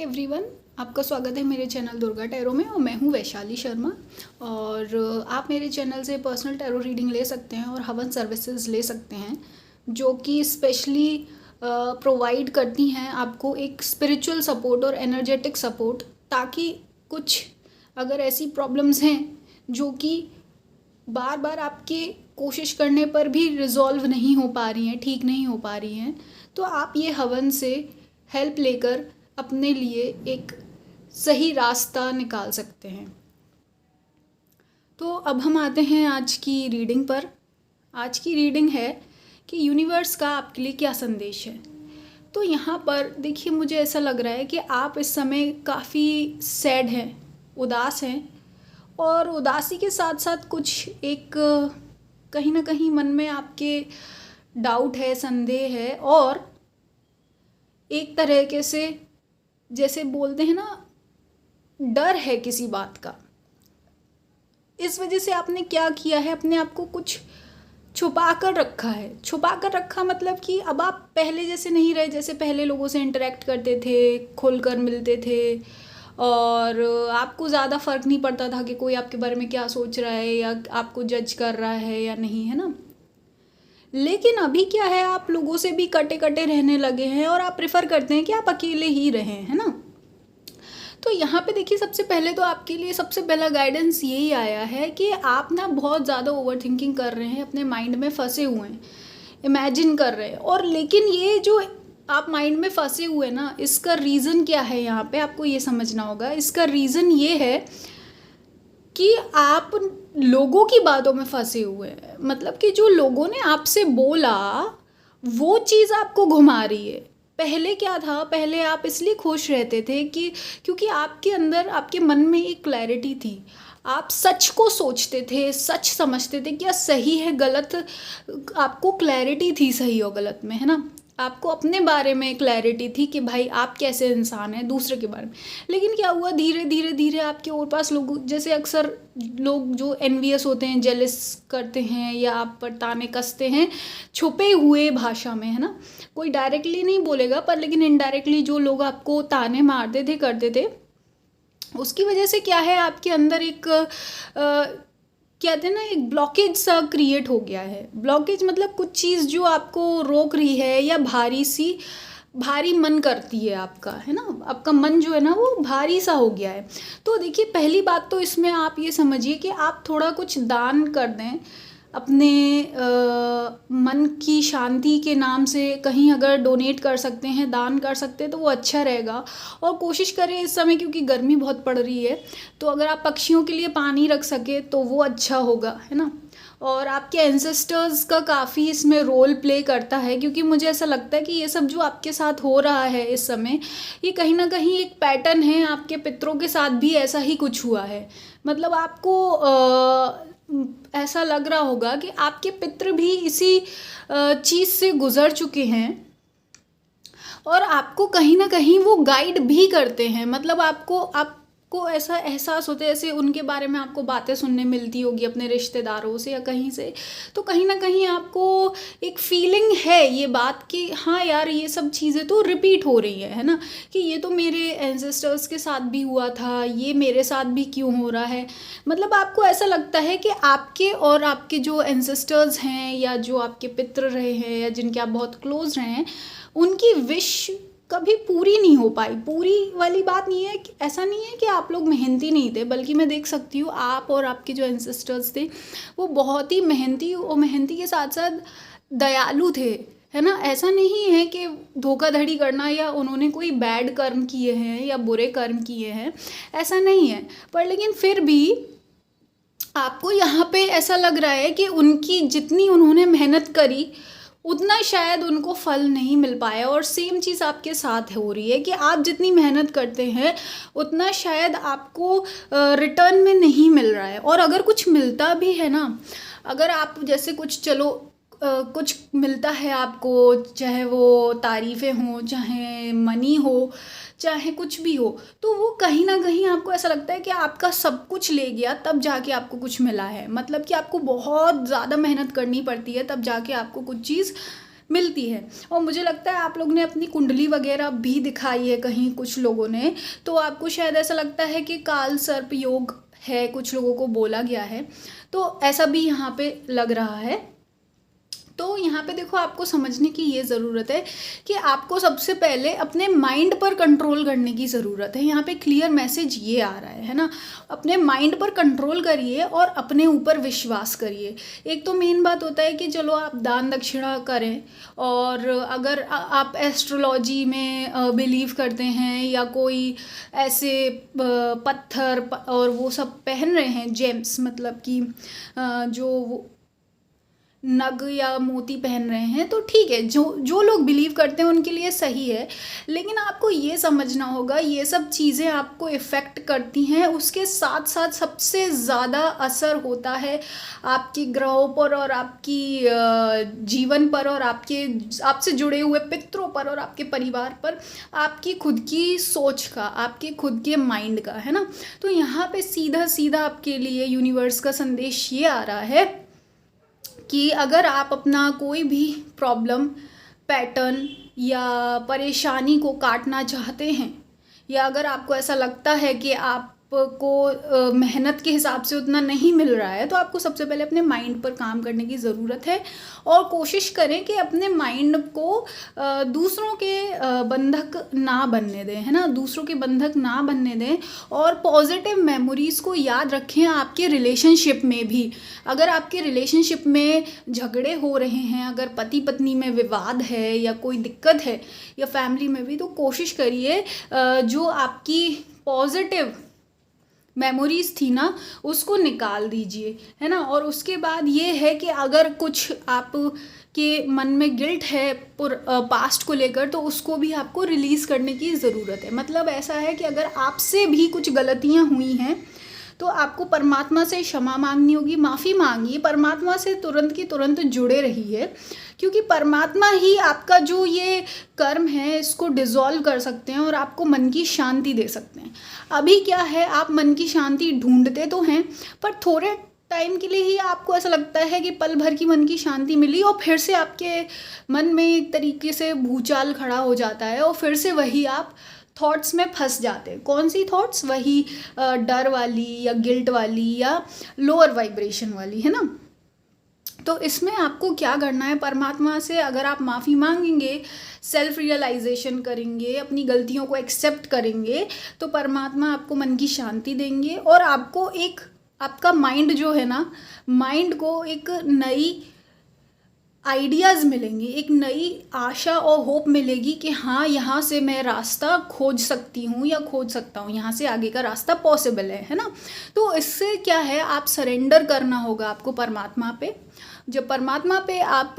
नमस्ते एवरीवन। आपका स्वागत है मेरे चैनल दुर्गा टैरो में और मैं हूं वैशाली शर्मा। और आप मेरे चैनल से पर्सनल टैरो रीडिंग ले सकते हैं और हवन सर्विसेज ले सकते हैं जो कि स्पेशली प्रोवाइड करती हैं आपको एक स्पिरिचुअल सपोर्ट और एनर्जेटिक सपोर्ट, ताकि कुछ अगर ऐसी प्रॉब्लम्स हैं जो कि बार बार आपके कोशिश करने पर भी रिजॉल्व नहीं हो पा रही हैं, ठीक नहीं हो पा रही हैं, तो आप ये हवन से हेल्प लेकर अपने लिए एक सही रास्ता निकाल सकते हैं। तो अब हम आते हैं आज की रीडिंग पर। आज की रीडिंग है कि यूनिवर्स का आपके लिए क्या संदेश है। तो यहाँ पर देखिए, मुझे ऐसा लग रहा है कि आप इस समय काफ़ी सैड हैं, उदास हैं, और उदासी के साथ साथ कुछ एक कहीं ना कहीं मन में आपके डाउट है, संदेह है, और एक तरीके से जैसे बोलते हैं ना, डर है किसी बात का। इस वजह से आपने क्या किया है, अपने आप को कुछ छुपा कर रखा है। छुपा कर रखा मतलब कि अब आप पहले जैसे नहीं रहे, जैसे पहले लोगों से इंटरेक्ट करते थे, खुलकर मिलते थे, और आपको ज़्यादा फ़र्क नहीं पड़ता था कि कोई आपके बारे में क्या सोच रहा है या आपको जज कर रहा है या नहीं, है ना। लेकिन अभी क्या है, आप लोगों से भी कटे कटे रहने लगे हैं और आप प्रेफर करते हैं कि आप अकेले ही रहें, है ना। तो यहाँ पे देखिए, सबसे पहले तो आपके लिए सबसे पहला गाइडेंस यही आया है कि आप ना बहुत ज़्यादा ओवर थिंकिंग कर रहे हैं, अपने माइंड में फंसे हुए हैं, इमेजिन कर रहे हैं। और लेकिन ये जो आप माइंड में फंसे हुए ना, इसका रीज़न क्या है, यहाँ पे आपको ये समझना होगा। इसका रीज़न ये है कि आप लोगों की बातों में फंसे हुए हैं। मतलब कि जो लोगों ने आपसे बोला वो चीज़ आपको घुमा रही है। पहले क्या था, पहले आप इसलिए खुश रहते थे कि क्योंकि आपके अंदर, आपके मन में एक क्लैरिटी थी। आप सच को सोचते थे, सच समझते थे क्या सही है गलत, आपको क्लैरिटी थी सही और गलत में, है ना। आपको अपने बारे में क्लैरिटी थी कि भाई आप कैसे इंसान हैं, दूसरे के बारे में। लेकिन क्या हुआ, धीरे धीरे धीरे आपके और पास लोग, जैसे अक्सर लोग जो एनवियस होते हैं, जेलस करते हैं या आप पर ताने कसते हैं छुपे हुए भाषा में, है ना। कोई डायरेक्टली नहीं बोलेगा, पर लेकिन इनडायरेक्टली जो लोग आपको ताने मारते थे, करते थे, उसकी वजह से क्या है, आपके अंदर एक कहते हैं ना, एक ब्लॉकेज सा क्रिएट हो गया है। ब्लॉकेज मतलब कुछ चीज़ जो आपको रोक रही है या भारी मन करती है आपका, है ना। आपका मन जो है ना वो भारी सा हो गया है। तो देखिए, पहली बात तो इसमें आप ये समझिए कि आप थोड़ा कुछ दान कर दें अपने मन की शांति के नाम से। कहीं अगर डोनेट कर सकते हैं, दान कर सकते हैं, तो वो अच्छा रहेगा। और कोशिश करें इस समय, क्योंकि गर्मी बहुत पड़ रही है, तो अगर आप पक्षियों के लिए पानी रख सके तो वो अच्छा होगा, है ना। और आपके एंसेस्टर्स का काफ़ी इसमें रोल प्ले करता है, क्योंकि मुझे ऐसा लगता है कि ये सब जो आपके साथ हो रहा है इस समय, ये कहीं ना कहीं एक पैटर्न है। आपके पितरों के साथ भी ऐसा ही कुछ हुआ है। मतलब आपको ऐसा लग रहा होगा कि आपके पितृ भी इसी चीज़ से गुजर चुके हैं और आपको कहीं ना कहीं वो गाइड भी करते हैं। मतलब आपको ऐसा एहसास होता है, जैसे उनके बारे में आपको बातें सुनने मिलती होगी अपने रिश्तेदारों से या कहीं से, तो कहीं ना कहीं आपको एक फीलिंग है ये बात कि हाँ यार, ये सब चीज़ें तो रिपीट हो रही है ना, कि ये तो मेरे एंसेस्टर्स के साथ भी हुआ था, ये मेरे साथ भी क्यों हो रहा है। मतलब आपको ऐसा लगता है कि आपके और आपके जो एंसेस्टर्स हैं या जो आपके पितृ रहे हैं या जिनके आप बहुत क्लोज रहे हैं, उनकी विश कभी पूरी नहीं हो पाई। पूरी वाली बात नहीं है, ऐसा नहीं है कि आप लोग मेहनती नहीं थे, बल्कि मैं देख सकती हूँ आप और आपके जो एंसेस्टर्स थे वो बहुत ही मेहनती, और मेहनती के साथ साथ दयालु थे, है ना। ऐसा नहीं है कि धोखाधड़ी करना या उन्होंने कोई बैड कर्म किए हैं या बुरे कर्म किए हैं, ऐसा नहीं है। पर लेकिन फिर भी आपको यहाँ पे ऐसा लग रहा है कि उनकी जितनी उन्होंने मेहनत करी उतना शायद उनको फल नहीं मिल पाया। और सेम चीज़ आपके साथ हो रही है कि आप जितनी मेहनत करते हैं उतना शायद आपको रिटर्न में नहीं मिल रहा है। और अगर कुछ मिलता भी है ना, अगर आप जैसे कुछ, चलो कुछ मिलता है आपको, चाहे वो तारीफ़ें हों, चाहे मनी हो, चाहे कुछ भी हो, तो वो कहीं ना कहीं आपको ऐसा लगता है कि आपका सब कुछ ले गया तब जाके आपको कुछ मिला है। मतलब कि आपको बहुत ज़्यादा मेहनत करनी पड़ती है तब जाके आपको कुछ चीज़ मिलती है। और मुझे लगता है आप लोग ने अपनी कुंडली वगैरह भी दिखाई है कहीं कुछ लोगों ने, तो आपको शायद ऐसा लगता है कि काल सर्प योग है, कुछ लोगों को बोला गया है, तो ऐसा भी यहाँ पे लग रहा है। तो यहाँ पे देखो, आपको समझने की ये ज़रूरत है कि आपको सबसे पहले अपने माइंड पर कंट्रोल करने की ज़रूरत है। यहाँ पे क्लियर मैसेज ये आ रहा है ना, अपने माइंड पर कंट्रोल करिए और अपने ऊपर विश्वास करिए। एक तो मेन बात होता है कि चलो आप दान दक्षिणा करें, और अगर आप एस्ट्रोलॉजी में बिलीव करते हैं या कोई ऐसे पत्थर और वो सब पहन रहे हैं, जेम्स मतलब कि जो नग या मोती पहन रहे हैं, तो ठीक है, जो लोग बिलीव करते हैं उनके लिए सही है। लेकिन आपको ये समझना होगा, ये सब चीज़ें आपको इफ़ेक्ट करती हैं, उसके साथ साथ सबसे ज़्यादा असर होता है आपके ग्रहों पर और आपकी जीवन पर और आपसे जुड़े हुए पितरों पर और आपके परिवार पर, आपकी खुद की सोच का, आपके खुद के माइंड का, है ना। तो यहाँ पे सीधा सीधा आपके लिए यूनिवर्स का संदेश ये आ रहा है कि अगर आप अपना कोई भी प्रॉब्लम, पैटर्न या परेशानी को काटना चाहते हैं, या अगर आपको ऐसा लगता है कि आपको मेहनत के हिसाब से उतना नहीं मिल रहा है, तो आपको सबसे पहले अपने माइंड पर काम करने की ज़रूरत है। और कोशिश करें कि अपने माइंड को दूसरों के बंधक ना बनने दें, है ना, दूसरों के बंधक ना बनने दें। और पॉजिटिव मेमोरीज़ को याद रखें आपके रिलेशनशिप में भी। अगर आपके रिलेशनशिप में झगड़े हो रहे हैं, अगर पति पत्नी में विवाद है या कोई दिक्कत है, या फैमिली में भी, तो कोशिश करिए जो आपकी पॉजिटिव मेमोरीज़ थी ना, उसको निकाल दीजिए, है ना। और उसके बाद ये है कि अगर कुछ आप के मन में गिल्ट है पास्ट को लेकर, तो उसको भी आपको रिलीज़ करने की ज़रूरत है। मतलब ऐसा है कि अगर आपसे भी कुछ गलतियाँ हुई हैं, तो आपको परमात्मा से क्षमा मांगनी होगी, माफ़ी मांगिए, परमात्मा से तुरंत की तुरंत जुड़े रहिए, क्योंकि परमात्मा ही आपका जो ये कर्म है इसको डिज़ोल्व कर सकते हैं और आपको मन की शांति दे सकते हैं। अभी क्या है, आप मन की शांति ढूंढते तो हैं, पर थोड़े टाइम के लिए ही आपको ऐसा लगता है कि पल भर की मन की शांति मिली, और फिर से आपके मन में एक तरीके से भूचाल खड़ा हो जाता है, और फिर से वही आप थॉट्स में फंस जाते हैं। कौन सी थॉट्स? वही डर वाली या गिल्ट वाली या लोअर वाइब्रेशन वाली, है ना। तो इसमें आपको क्या करना है, परमात्मा से अगर आप माफ़ी मांगेंगे, सेल्फ रियलाइजेशन करेंगे, अपनी गलतियों को एक्सेप्ट करेंगे, तो परमात्मा आपको मन की शांति देंगे, और आपको एक, आपका माइंड जो है ना, माइंड को एक नई आइडियाज़ मिलेंगी, एक नई आशा और होप मिलेगी कि हाँ, यहाँ से मैं रास्ता खोज सकती हूँ या खोज सकता हूँ, यहाँ से आगे का रास्ता पॉसिबल है ना। तो इससे क्या है, आप सरेंडर करना होगा आपको परमात्मा पे। जब परमात्मा पे आप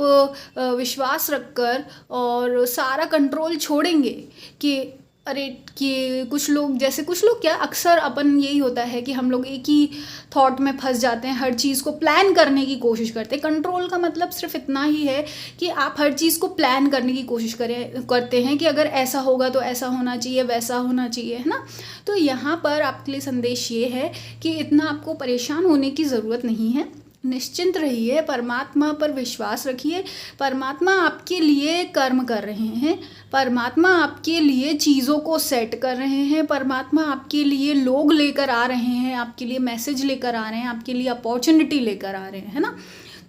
विश्वास रखकर और सारा कंट्रोल छोड़ेंगे कि अरे, कि कुछ लोग, जैसे कुछ लोग क्या, अक्सर अपन यही होता है कि हम लोग एक ही थॉट में फंस जाते हैं, हर चीज़ को प्लान करने की कोशिश करते हैं। कंट्रोल का मतलब सिर्फ इतना ही है कि आप हर चीज़ को प्लान करने की कोशिश करते हैं कि अगर ऐसा होगा तो ऐसा होना चाहिए, वैसा होना चाहिए, है ना। तो यहाँ पर आपके लिए संदेश ये है कि इतना आपको परेशान होने की ज़रूरत नहीं है, निश्चिंत रहिए, परमात्मा पर विश्वास रखिए। परमात्मा आपके लिए कर्म कर रहे हैं, परमात्मा आपके लिए चीज़ों को सेट कर रहे हैं, परमात्मा आपके लिए लोग लेकर आ रहे हैं, आपके लिए मैसेज लेकर आ रहे हैं, आपके लिए अपॉर्चुनिटी लेकर आ रहे हैं, है ना।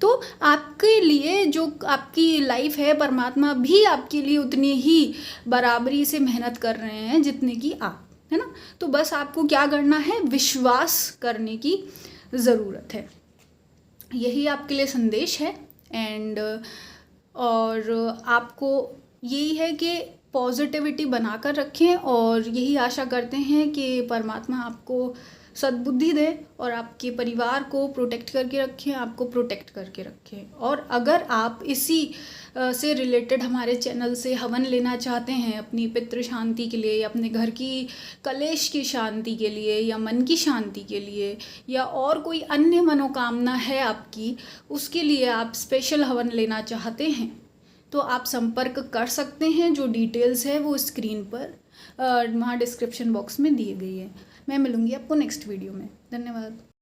तो आपके लिए जो आपकी लाइफ है, परमात्मा भी आपके लिए उतनी ही बराबरी से मेहनत कर रहे हैं जितने की आप, है ना। तो बस आपको क्या करना है, विश्वास करने की ज़रूरत है। यही आपके लिए संदेश है। एंड और आपको यही है कि पॉजिटिविटी बनाकर रखें, और यही आशा करते हैं कि परमात्मा आपको सद्बुद्धि दे और आपके परिवार को प्रोटेक्ट करके रखें, आपको प्रोटेक्ट करके रखें। और अगर आप इसी से रिलेटेड हमारे चैनल से हवन लेना चाहते हैं अपनी पितृ शांति के लिए, या अपने घर की कलेश की शांति के लिए, या मन की शांति के लिए, या और कोई अन्य मनोकामना है आपकी, उसके लिए आप स्पेशल हवन लेना चाहते हैं, तो आप संपर्क कर सकते हैं। जो डिटेल्स है वो स्क्रीन पर वहाँ डिस्क्रिप्शन बॉक्स में दी गई है। मैं मिलूँगी आपको नेक्स्ट वीडियो में। धन्यवाद।